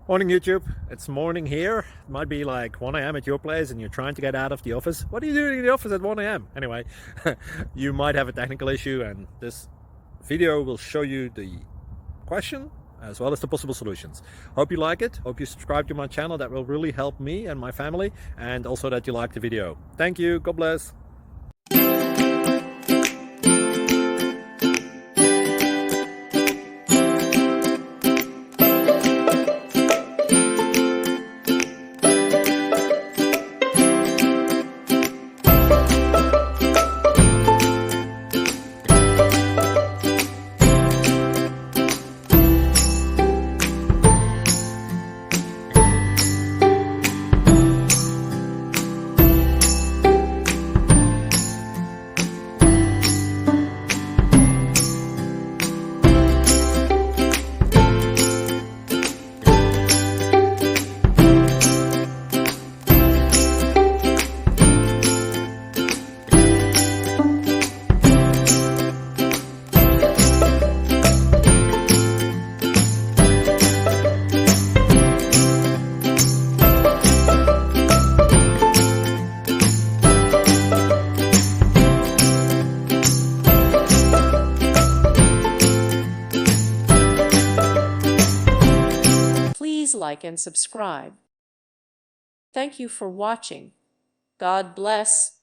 Morning YouTube, it's morning here. It might be like 1 a.m. at your place and you're trying to get out of the office. What are you doing in the office at 1 a.m.? Anyway, you might have a technical issue and this video will show you the question as well as the possible solutions. Hope you like it, hope you subscribe to my channel. That will really help me and my family, and also that you like the video. Thank you, God bless. Please like and subscribe. Thank you for watching. God bless.